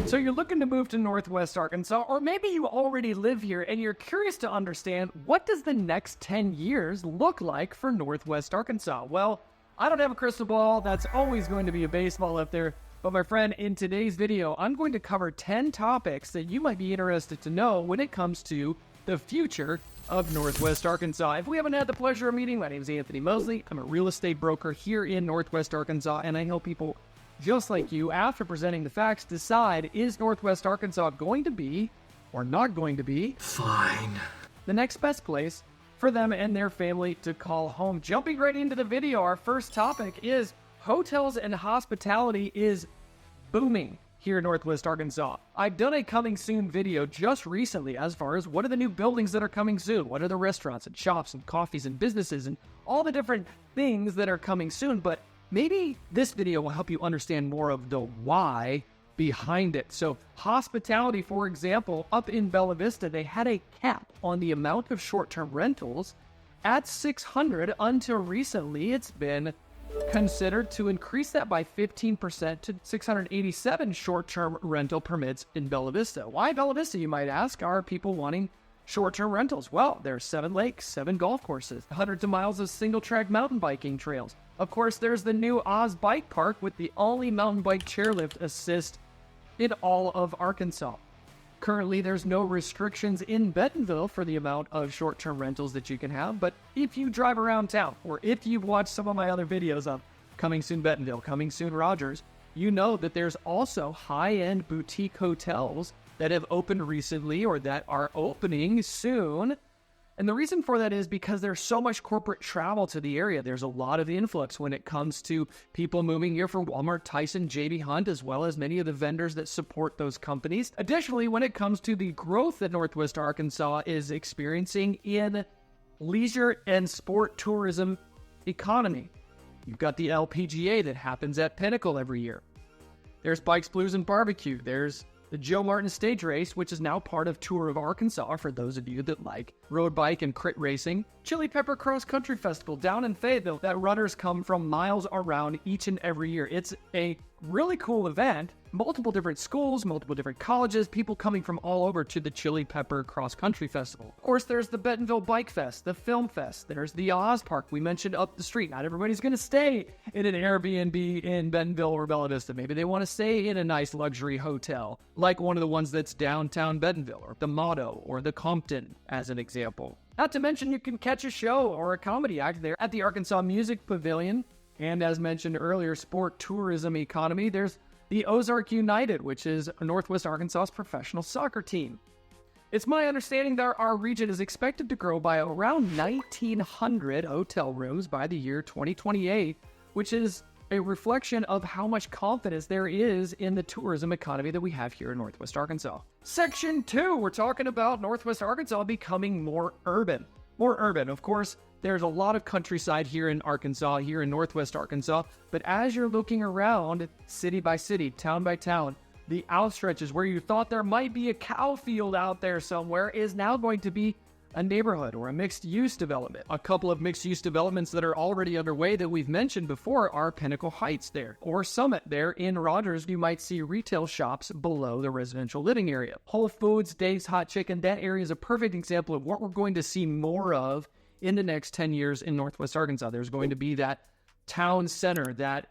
So you're looking to move to Northwest Arkansas, or maybe you already live here and you're curious to understand, what does the next 10 years look like for Northwest Arkansas? Well, I don't have a crystal ball. That's always going to be a baseball up there. But my friend, in today's video, I'm going to cover 10 topics that you might be interested to know when it comes to the future of Northwest Arkansas. If we haven't had the pleasure of meeting, my name is Anthony Mosley. I'm a real estate broker here in Northwest Arkansas, and I help people just like you, after presenting the facts, decide, is Northwest Arkansas going to be, or not going to be, fine, the next best place for them and their family to call home. Jumping right into the video, our first topic is hotels and hospitality is booming here in Northwest Arkansas. I've done a coming soon video just recently as far as what are the new buildings that are coming soon, what are the restaurants and shops and coffees and businesses and all the different things that are coming soon, but maybe this video will help you understand more of the why behind it. So hospitality, for example, up in Bella Vista, they had a cap on the amount of short-term rentals at 600 until recently. It's been considered to increase that by 15% to 687 short-term rental permits in Bella Vista. Why Bella Vista, you might ask? Are people wanting short-term rentals? Well, there's 7 lakes, 7 golf courses, hundreds of miles of single-track mountain biking trails. Of course, there's the new Oz Bike Park with the only mountain bike chairlift assist in all of Arkansas. Currently, there's no restrictions in Bentonville for the amount of short-term rentals that you can have, but if you drive around town, or if you've watched some of my other videos of Coming Soon Bentonville, Coming Soon Rogers, you know that there's also high-end boutique hotels that have opened recently or that are opening soon. And the reason for that is because there's so much corporate travel to the area. There's a lot of influx when it comes to people moving here from Walmart, Tyson, J.B. Hunt, as well as many of the vendors that support those companies. Additionally, when it comes to the growth that Northwest Arkansas is experiencing in leisure and sport tourism economy, you've got the LPGA that happens at Pinnacle every year. There's Bikes, Blues, and Barbecue. There's the Joe Martin Stage Race, which is now part of Tour of Arkansas for those of you that like road bike and crit racing. Chili Pepper Cross Country Festival down in Fayetteville that runners come from miles around each and every year. It's a really cool event. Multiple different schools, multiple different colleges, people coming from all over to the Chili Pepper Cross Country Festival. Of course, there's the Bentonville Bike Fest, the Film Fest. There's the Oz Park we mentioned up the street. Not everybody's going to stay in an Airbnb in Bentonville or Bella Vista. Maybe they want to stay in a nice luxury hotel, like one of the ones that's downtown Bentonville, or the Motto, or the Compton, as an example. Not to mention, you can catch a show or a comedy act there at the Arkansas Music Pavilion. And as mentioned earlier, sport tourism economy, there's the Ozark United, which is Northwest Arkansas's professional soccer team. It's my understanding that our region is expected to grow by around 1,900 hotel rooms by the year 2028, which is a reflection of how much confidence there is in the tourism economy that we have here in Northwest Arkansas. Section 2, we're talking about Northwest Arkansas becoming more urban. More urban, of course. There's a lot of countryside here in Arkansas, here in Northwest Arkansas, but as you're looking around city by city, town by town, the outstretches where you thought there might be a cow field out there somewhere is now going to be a neighborhood or a mixed-use development. A couple of mixed-use developments that are already underway that we've mentioned before are Pinnacle Heights there, or Summit there in Rogers. You might see retail shops below the residential living area. Whole Foods, Dave's Hot Chicken, that area is a perfect example of what we're going to see more of in the next 10 years in Northwest Arkansas. There's going to be that town center, that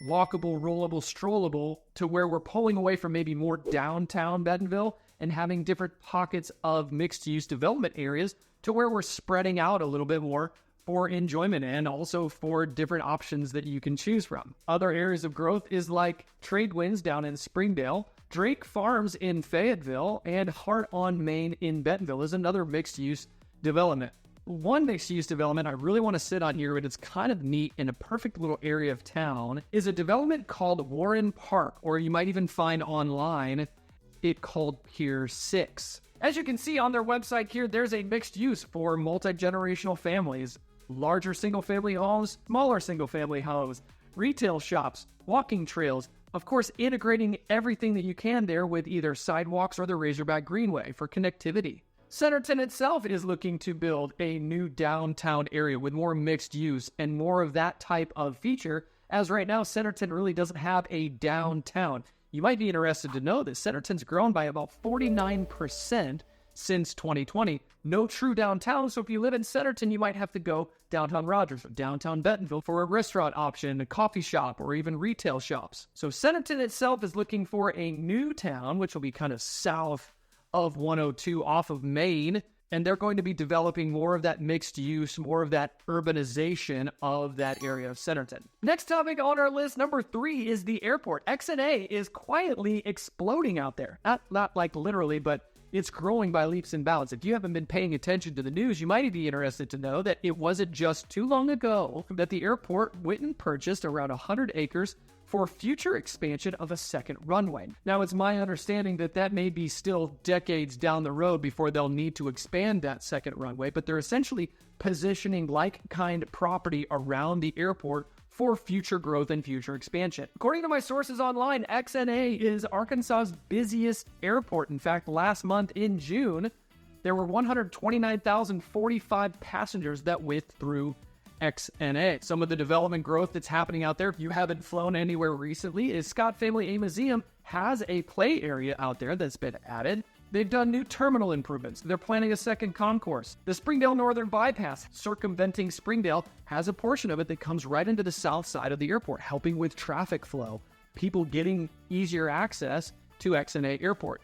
walkable, rollable, strollable, to where we're pulling away from maybe more downtown Bentonville and having different pockets of mixed-use development areas to where we're spreading out a little bit more for enjoyment and also for different options that you can choose from. Other areas of growth is like Trade Winds down in Springdale, Drake Farms in Fayetteville, and Heart on Main in Bentonville is another mixed-use development. One mixed-use development I really want to sit on here, but it's kind of neat in a perfect little area of town, is a development called Warren Park, or you might even find online it called Pier 6. As you can see on their website here, there's a mixed use for multi-generational families, larger single-family homes, smaller single-family homes, retail shops, walking trails, of course integrating everything that you can there with either sidewalks or the Razorback Greenway for connectivity. Centerton itself is looking to build a new downtown area with more mixed use and more of that type of feature, as right now Centerton really doesn't have a downtown. You might be interested to know that Centerton's grown by about 49% since 2020. No true downtown, so if you live in Centerton, you might have to go downtown Rogers or downtown Bentonville for a restaurant option, a coffee shop, or even retail shops. So Centerton itself is looking for a new town, which will be kind of south of 102 off of Main, and they're going to be developing more of that mixed use, more of that urbanization of that area of Centerton. Next topic on our list, number 3, is the airport. XNA is quietly exploding out there. Not like literally, but it's growing by leaps and bounds. If you haven't been paying attention to the news, you might be interested to know that it wasn't just too long ago that the airport went and purchased around 100 acres for future expansion of a second runway. Now, it's my understanding that that may be still decades down the road before they'll need to expand that second runway, but they're essentially positioning like-kind property around the airport for future growth and future expansion. According to my sources online, XNA is Arkansas's busiest airport. In fact, last month in June, there were 129,045 passengers that went through XNA. Some of the development growth that's happening out there, if you haven't flown anywhere recently, is Scott Family A Museum has a play area out there that's been added. They've done new terminal improvements. They're planning a second concourse. The Springdale Northern Bypass, circumventing Springdale, has a portion of it that comes right into the south side of the airport, helping with traffic flow, people getting easier access to XNA Airport.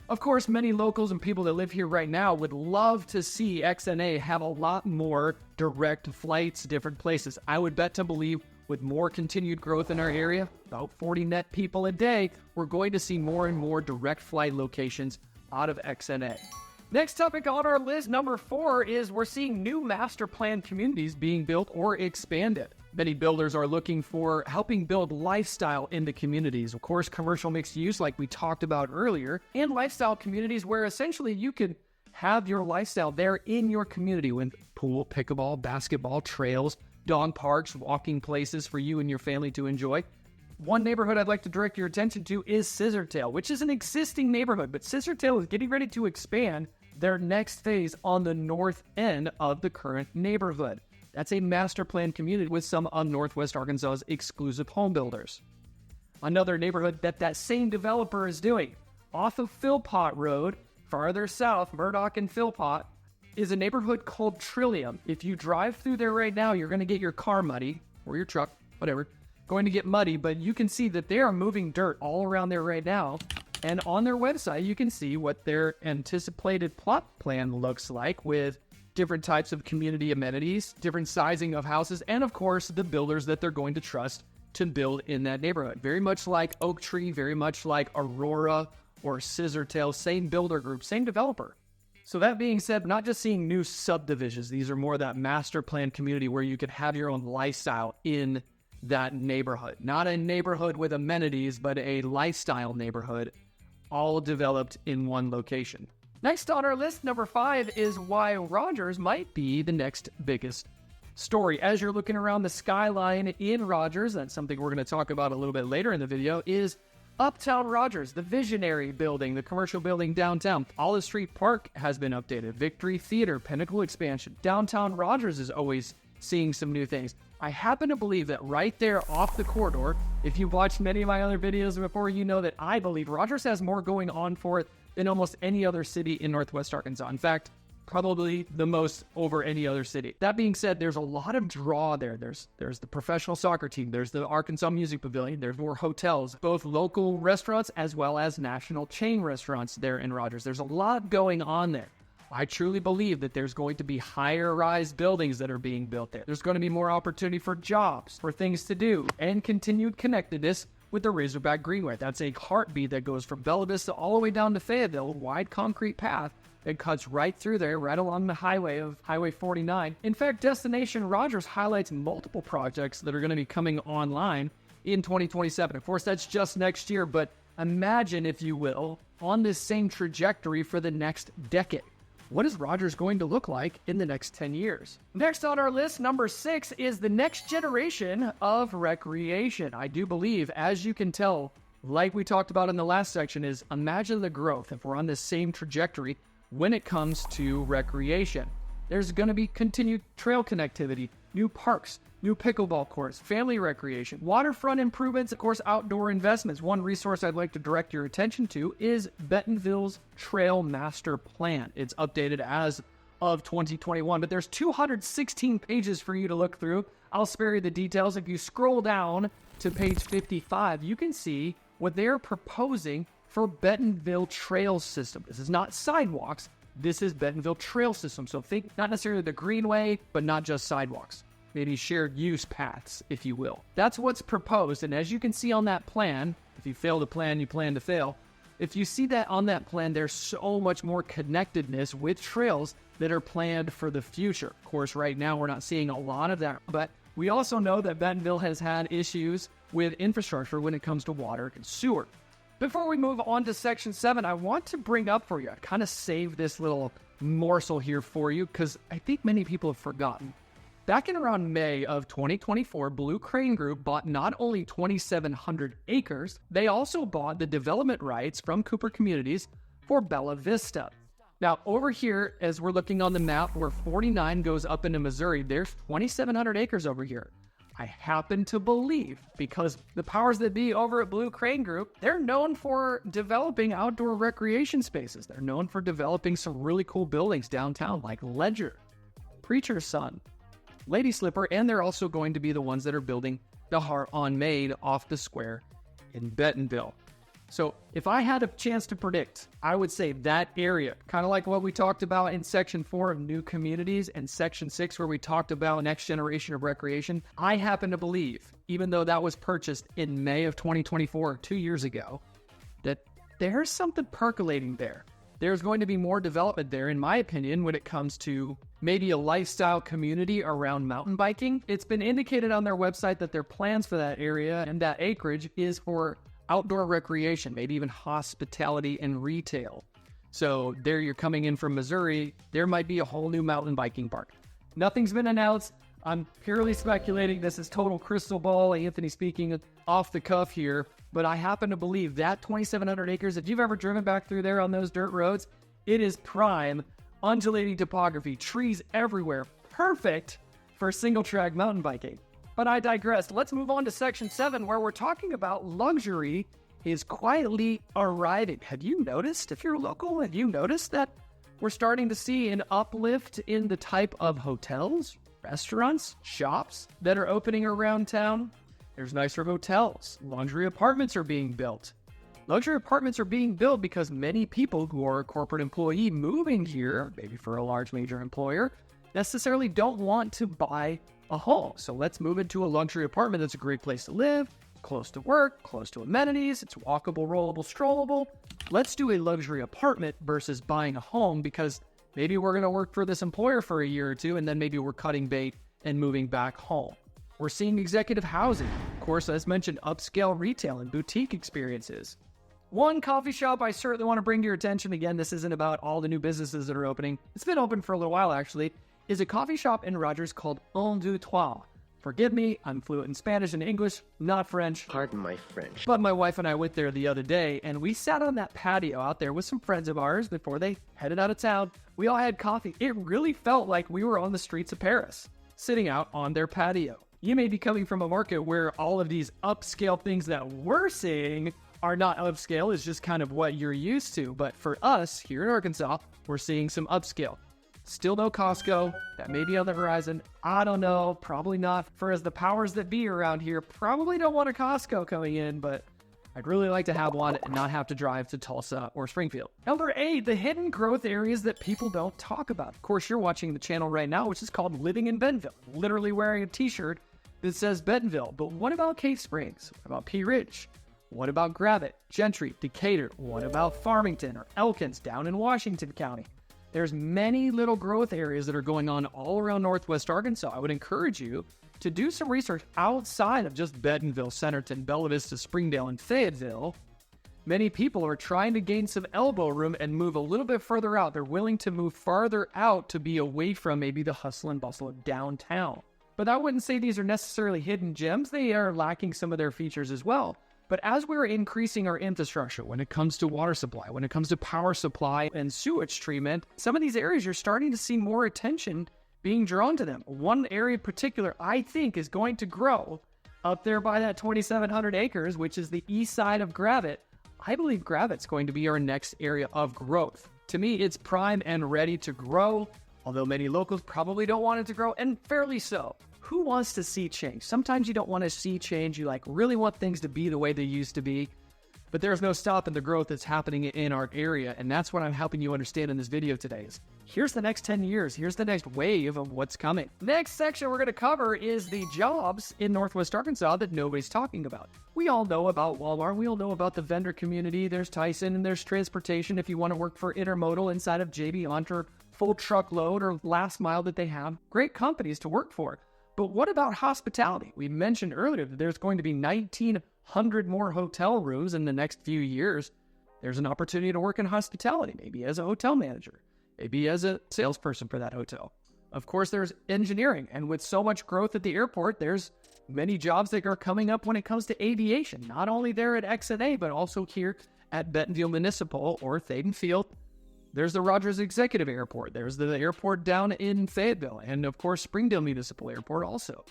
Of course, many locals and people that live here right now would love to see XNA have a lot more direct flights to different places. I would bet to believe with more continued growth in our area, about 40 net people a day, we're going to see more and more direct flight locations out of XNA. Next topic on our list, number 4, is we're seeing new master plan communities being built or expanded. Many builders are looking for helping build lifestyle in the communities. Of course, commercial mixed use, like we talked about earlier, and lifestyle communities where essentially you can have your lifestyle there in your community with pool, pickleball, basketball, trails, dog parks, walking places for you and your family to enjoy. One neighborhood I'd like to direct your attention to is Scissortail, which is an existing neighborhood, but Scissortail is getting ready to expand their next phase on the north end of the current neighborhood. That's a master plan community with some of Northwest Arkansas's exclusive home builders. Another neighborhood that same developer is doing, off of Philpott Road, farther south, Murdoch and Philpott, is a neighborhood called Trillium. If you drive through there right now, you're going to get your car muddy, or your truck, whatever, going to get muddy, but you can see that they are moving dirt all around there right now. And on their website, you can see what their anticipated plot plan looks like with different types of community amenities, different sizing of houses, and of course, the builders that they're going to trust to build in that neighborhood. Very much like Oak Tree, very much like Aurora or Scissortail, same builder group, same developer. So that being said, not just seeing new subdivisions, these are more that master plan community where you can have your own lifestyle in that neighborhood. Not a neighborhood with amenities, but a lifestyle neighborhood, all developed in one location. Next on our list, number 5, is why Rogers might be the next biggest story. As you're looking around the skyline in Rogers, that's something we're going to talk about a little bit later in the video, is Uptown Rogers, the visionary building, the commercial building downtown. Olive Street Park has been updated. Victory Theater, Pinnacle expansion. Downtown Rogers is always seeing some new things. I happen to believe that right there off the corridor, if you've watched many of my other videos before, you know that I believe Rogers has more going on for it than almost any other city in Northwest Arkansas. In fact, probably the most over any other city. That being said, there's a lot of draw there. There's the professional soccer team. There's the Arkansas Music Pavilion. There's more hotels, both local restaurants as well as national chain restaurants there in Rogers. There's a lot going on there. I truly believe that there's going to be higher-rise buildings that are being built there. There's going to be more opportunity for jobs, for things to do, and continued connectedness with the Razorback Greenway. That's a heartbeat that goes from Bella Vista all the way down to Fayetteville, a wide concrete path that cuts right through there, right along the highway of Highway 49. In fact, Destination Rogers highlights multiple projects that are going to be coming online in 2027. Of course, that's just next year, but imagine, if you will, on this same trajectory for the next decade. What is Rogers going to look like in the next 10 years? Next on our list, number 6, is the next generation of recreation. I do believe, as you can tell, like we talked about in the last section, is imagine the growth if we're on this same trajectory when it comes to recreation. There's going to be continued trail connectivity, new parks, new pickleball courts, family recreation, waterfront improvements, of course, outdoor investments. One resource I'd like to direct your attention to is Bentonville's Trail Master Plan. It's updated as of 2021, but there's 216 pages for you to look through. I'll spare you the details. If you scroll down to page 55, you can see what they're proposing for Bentonville Trail System. This is not sidewalks. This is Bentonville Trail System. So think not necessarily the greenway, but not just sidewalks. Maybe shared use paths, if you will. That's what's proposed. And as you can see on that plan, if you fail to plan, you plan to fail. If you see that on that plan, there's so much more connectedness with trails that are planned for the future. Of course, right now we're not seeing a lot of that, but we also know that Bentonville has had issues with infrastructure when it comes to water and sewer. Before we move on to Section 7, I want to bring up for you, I kind of saved this little morsel here for you because I think many people have forgotten. Back in around May of 2024, Blue Crane Group bought not only 2,700 acres, they also bought the development rights from Cooper Communities for Bella Vista. Now, over here, as we're looking on the map where 49 goes up into Missouri, there's 2,700 acres over here. I happen to believe, because the powers that be over at Blue Crane Group, they're known for developing outdoor recreation spaces. They're known for developing some really cool buildings downtown like Ledger, Preacher's Son, Lady Slipper, and they're also going to be the ones that are building the Heart on Main off the square in Bentonville. So if I had a chance to predict, I would say that area, kind of like what we talked about in Section 4 of new communities and Section 6 where we talked about next generation of recreation, I happen to believe, even though that was purchased in May of 2024, 2 years ago, that there's something percolating there. There's going to be more development there, in my opinion, when it comes to maybe a lifestyle community around mountain biking. It's been indicated on their website that their plans for that area and that acreage is for outdoor recreation, maybe even hospitality and retail. So there you're coming in from Missouri, there might be a whole new mountain biking park. Nothing's been announced. I'm purely speculating. This is total crystal ball, Anthony speaking off the cuff here. But I happen to believe that 2,700 acres, if you've ever driven back through there on those dirt roads, it is prime, undulating topography, trees everywhere, perfect for single track mountain biking. But I digress. Let's move on to Section 7, where we're talking about luxury is quietly arriving. Have you noticed, if you're local, have you noticed that we're starting to see an uplift in the type of hotels, restaurants, shops that are opening around town? There's nicer hotels. Luxury apartments are being built. Luxury apartments are being built because many people who are a corporate employee moving here, maybe for a large major employer, necessarily don't want to buy a home. So let's move into a luxury apartment that's a great place to live, close to work, close to amenities, it's walkable, rollable, strollable. Let's do a luxury apartment versus buying a home because maybe we're going to work for this employer for a year or two and then maybe we're cutting bait and moving back home. We're seeing executive housing. Of course, as mentioned, upscale retail and boutique experiences. One coffee shop I certainly want to bring to your attention, again, this isn't about all the new businesses that are opening. It's been open for a little while actually, is a coffee shop in Rogers called Un Deux Trois. Forgive me, I'm fluent in Spanish and English, not French. Pardon my French. But my wife and I went there the other day, and we sat on that patio out there with some friends of ours before they headed out of town. We all had coffee. It really felt like we were on the streets of Paris, sitting out on their patio. You may be coming from a market where all of these upscale things that we're seeing are not upscale, it's just kind of what you're used to. But for us, here in Arkansas, we're seeing some upscale. Still no Costco. That may be on the horizon. I don't know. Probably not. For as the powers that be around here, probably don't want a Costco coming in, but I'd really like to have one and not have to drive to Tulsa or Springfield. Number 8, the hidden growth areas that people don't talk about. Of course, you're watching the channel right now, which is called Living in Bentonville. Literally wearing a t-shirt that says Bentonville. But what about Cave Springs? What about Pea Ridge? What about Gravette, Gentry, Decatur? What about Farmington or Elkins down in Washington County? There's many little growth areas that are going on all around Northwest Arkansas. I would encourage you to do some research outside of just Bentonville, Centerton, Bella Vista, Springdale, and Fayetteville. Many people are trying to gain some elbow room and move a little bit further out. They're willing to move farther out to be away from maybe the hustle and bustle of downtown. But I wouldn't say these are necessarily hidden gems. They are lacking some of their features as well. But as we're increasing our infrastructure, when it comes to water supply, when it comes to power supply and sewage treatment, some of these areas you're starting to see more attention being drawn to them. One area in particular I think is going to grow up there by that 2,700 acres, which is the east side of Gravette. I believe Gravette's going to be our next area of growth. To me, it's prime and ready to grow, although many locals probably don't want it to grow, and fairly so. Who wants to see change? Sometimes you don't want to see change. You really want things to be the way they used to be. But there's no stopping the growth that's happening in our area, and that's what I'm helping you understand in this video today. Here's the next 10 years. Here's the next wave of what's coming. Next section we're going to cover is the jobs in Northwest Arkansas that nobody's talking about. We all know about Walmart. We all know about the vendor community. There's Tyson, and there's transportation if you want to work for intermodal inside of JB Hunt or full truckload or last mile that they have. Great companies to work for. But what about hospitality? We mentioned earlier that there's going to be 1,900 more hotel rooms in the next few years. There's an opportunity to work in hospitality, maybe as a hotel manager, maybe as a salesperson for that hotel. Of course, there's engineering, and with so much growth at the airport, there's many jobs that are coming up when it comes to aviation, not only there at XNA, but also here at Bentonville Municipal or Thaden Field. There's the Rogers Executive Airport. There's the airport down in Fayetteville, and of course, Springdale Municipal Airport also.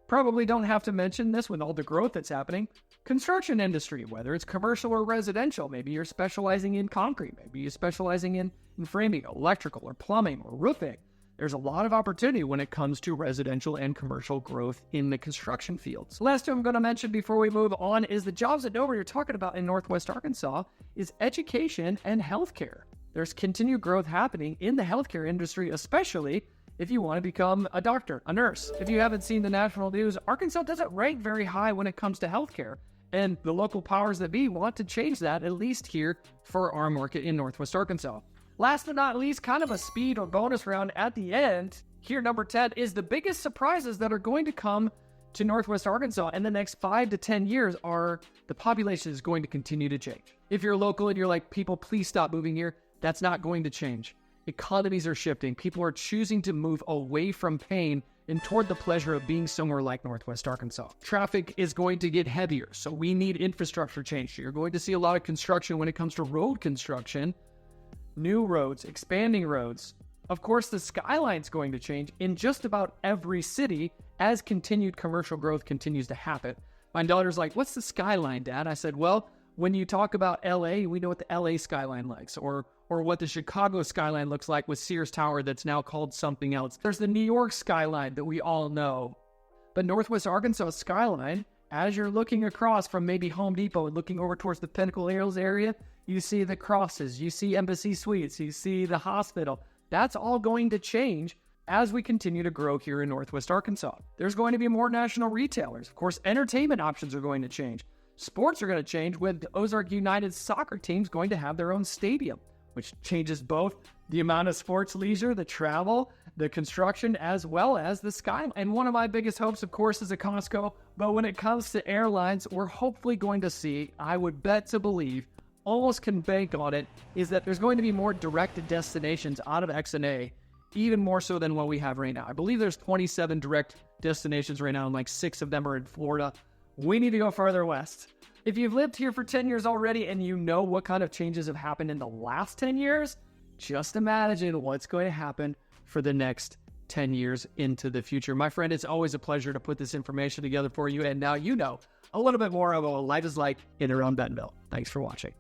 Probably don't have to mention this with all the growth that's happening. Construction industry, whether it's commercial or residential, maybe you're specializing in concrete, maybe you're specializing in framing, electrical or plumbing or roofing. There's a lot of opportunity when it comes to residential and commercial growth in the construction fields. Last thing I'm going to mention before we move on is the jobs that nobody are talking about in Northwest Arkansas is education and healthcare. There's continued growth happening in the healthcare industry, especially if you want to become a doctor, a nurse. If you haven't seen the national news, Arkansas doesn't rank very high when it comes to healthcare. And the local powers that be want to change that, at least here for our market in Northwest Arkansas. Last but not least, kind of a speed or bonus round at the end. Here, number 10 is the biggest surprises that are going to come to Northwest Arkansas in the next 5 to 10 years are the population is going to continue to change. If you're local and you're like, people, please stop moving here, that's not going to change. Economies are shifting. People are choosing to move away from pain and toward the pleasure of being somewhere like Northwest Arkansas. Traffic is going to get heavier, so we need infrastructure change. You're going to see a lot of construction when it comes to road construction, new roads, expanding roads. Of course, the skyline's going to change in just about every city as continued commercial growth continues to happen. My daughter's like, what's the skyline, Dad? I said, well, when you talk about LA, we know what the LA skyline looks, or what the Chicago skyline looks like with Sears Tower that's now called something else. There's the New York skyline that we all know. But Northwest Arkansas skyline, as you're looking across from maybe Home Depot and looking over towards the Pinnacle Hills area, you see the crosses, you see Embassy Suites, you see the hospital. That's all going to change as we continue to grow here in Northwest Arkansas. There's going to be more national retailers. Of course, entertainment options are going to change. Sports are going to change with Ozark United soccer teams going to have their own stadium, which changes both the amount of sports leisure, the travel, the construction, as well as the sky. And one of my biggest hopes, of course, is a Costco. But when it comes to airlines, we're hopefully going to see, I would bet to believe, almost can bank on it, is that there's going to be more direct destinations out of XNA, even more so than what we have right now. I believe there's 27 direct destinations right now, and like 6 of them are in Florida. We need to go farther west. If you've lived here for 10 years already and you know what kind of changes have happened in the last 10 years, just imagine what's going to happen for the next 10 years into the future. My friend, it's always a pleasure to put this information together for you, and now you know a little bit more of what life is like in around Bentonville. Thanks for watching.